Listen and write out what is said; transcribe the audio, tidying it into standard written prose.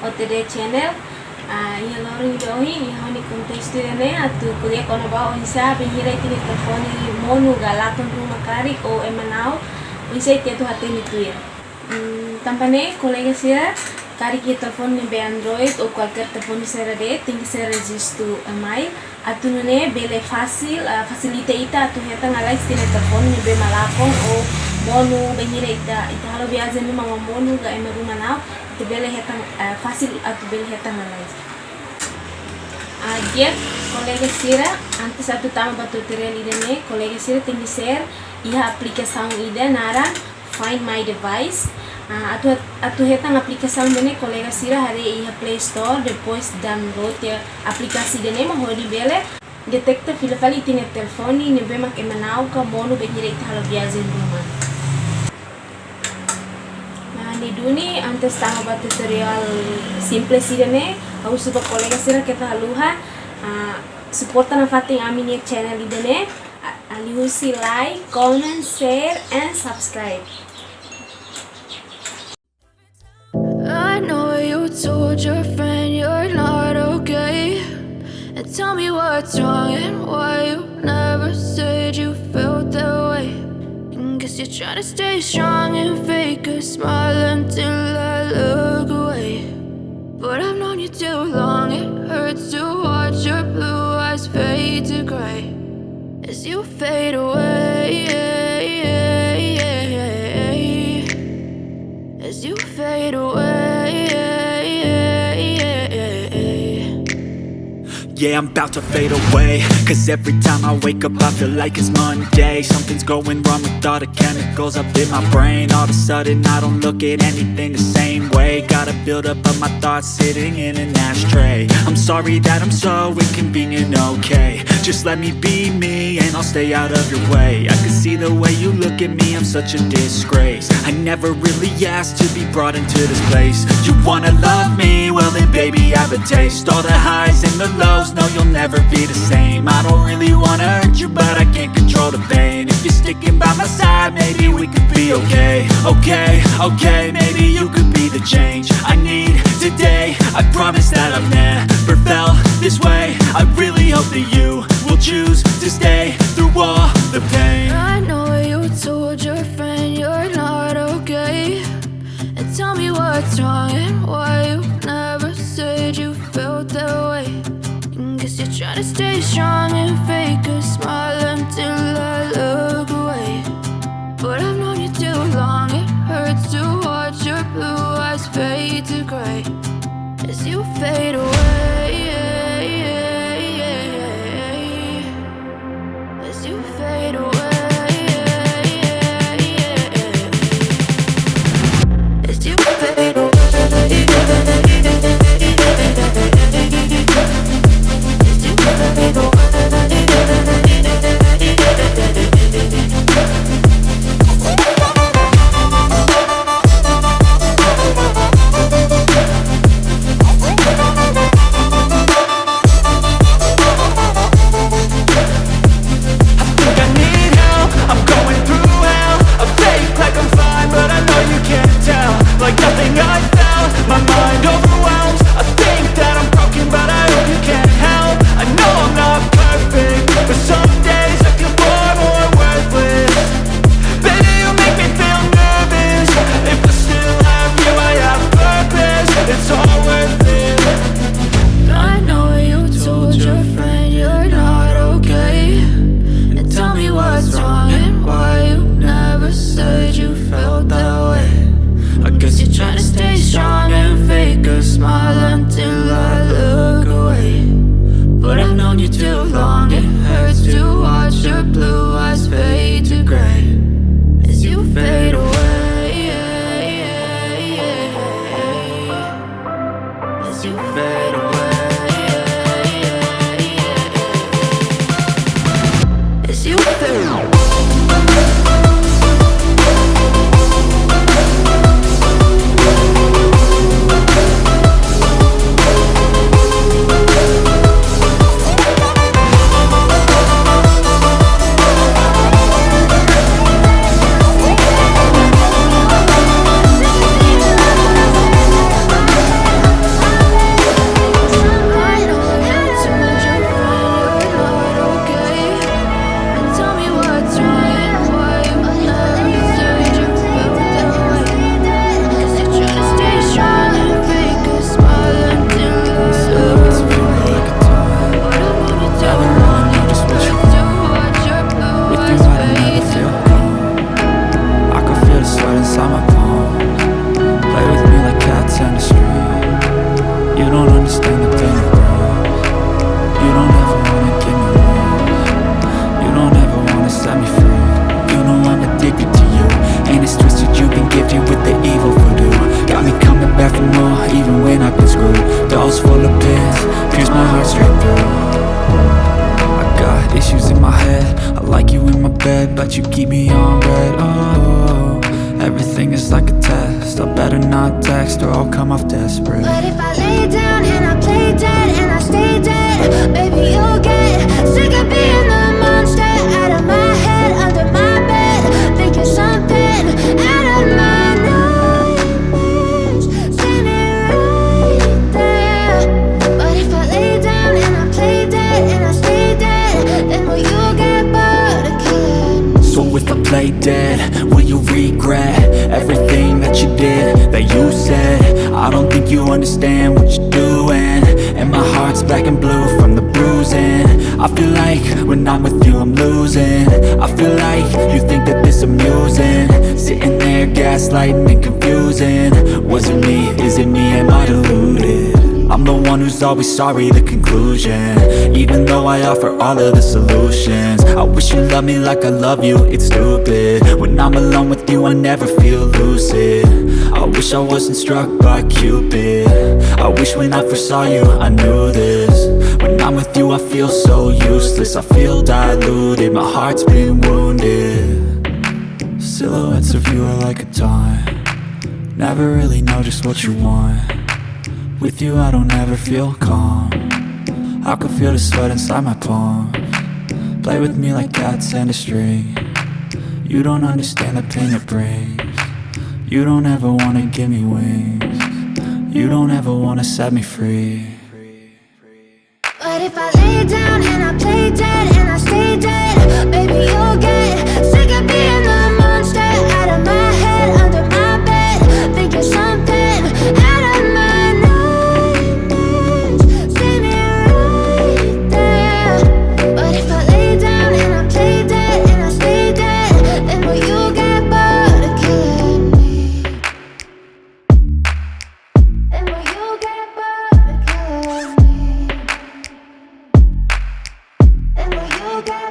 OTD channel. Ia lorong dohi ni hani konteks dene atu kuliah kono ba onsa benhira tini telefoni monu galakon rumah kari o emanau onsa itu hati ni tu ya. Tampane kolega sira kari ki telefon ni be Android o qualquer telefone sera de tem que ser registro mai atu nune bele facilita ita atu heta ngalai tini telefon ni be malakon o monu benhira ita halo biasa ni mama monu ga ema rumah nau itu bele heta fasil atu bele heta ngalai. Dia kolega sira antes atu tama batu tutorial idane kolega sira tem que ser ia aplikasaun ida nara Find My Device. Atu hetang aplikasaun dene kolega sira hari ia Play Store depois download ya aplikasi dene mo hodi bele detekta fila-fali tine telefoni ne bema ke manau ka monu be direct halo biasa rumah. Ni duni antes tama batu tutorial simple sidane au suba kolega sira kita haluha supporta na fating amin channel idane Liu Husi like, comment, share and subscribe. I know you told your friend you're not okay, and tell me what's wrong and why you never said you felt that way. And guess you're trying to stay strong and fake a smile until I look away. But I've known you too long, it hurts to watch your blue eyes fade to gray as you fade away, as you fade away. Yeah, I'm about to fade away, cause every time I wake up I feel like it's Monday. Something's going wrong with all the chemicals up in my brain. All of a sudden I don't look at anything the same way. Gotta build up of my thoughts sitting in an ashtray. I'm sorry that I'm so inconvenient, okay. Just let me be me and I'll stay out of your way. I can see the way you look at me, I'm such a disgrace. I never really asked to be brought into this place. You wanna love me? Well then baby I have a taste. All the highs and the lows, no you'll never be the same. I don't really wanna hurt you but I can't control the pain. If you're sticking by my side maybe we could be okay. Okay, maybe you could be the change I need today. I promise that I've never felt this way. I really hope that you will choose to stay through all the pain. I know you told your friend you're not okay, and tell me what's wrong and why you never said you felt that way. And guess you're trying to stay strong and fake a smile until I look away. But I've known you too long, it hurts to watch your blue eyes fade to gray as you fade away, as you fade away, as you fade away. You don't understand the pain it brings. You don't ever wanna give me wings. You don't ever wanna set me free. You know I'm addicted to you, and it's twisted. You've been gifted with the evil voodoo. Got me coming back for more, even when I've been screwed. Dolls full of pins, pierce my heart straight through. I got issues in my head. I like you in my bed, but you keep me on red. Oh, everything is like a test. I better not text or I'll come off desperate. But if I lay down and I play dead and I stay dead, baby, you'll get sick of being the monster out of my head, under my bed, thinking something out of my nightmares, standing right there. But if I lay down and I play dead and I stay dead, then will you get bored of killing me? So if I play dead, will you regret everything that you did, that you said? I don't think you understand what you're doing, and my heart's black and blue from the bruising. I feel like when I'm with you I'm losing. I feel like you think that this amusing, sitting there gaslighting and confusing. Was it me? Is it me? Am I deluded? I'm the one who's always sorry, the conclusion, even though I offer all of the solutions. I wish you loved me like I love you, it's stupid. When I'm alone with you I never feel lucid. I wish I wasn't struck by Cupid. I wish when I first saw you I knew this. When I'm with you I feel so useless. I feel diluted, my heart's been wounded. Silhouettes of you are like a taunt. Never really know just what you want. With you I don't ever feel calm. I can feel the sweat inside my palm. Play with me like cats and a string. You don't understand the pain it brings. You don't ever wanna give me wings. You don't ever wanna set me free. But if I lay down and I play dead and I stay dead, baby, you'll get sick of being the monster out of my head, under my bed, thinking something out of my nightmares, standing right there. But if I lay down and I play dead and I stay dead, then will you get bored of killing me? Then will you get bored of killing me? Then will you get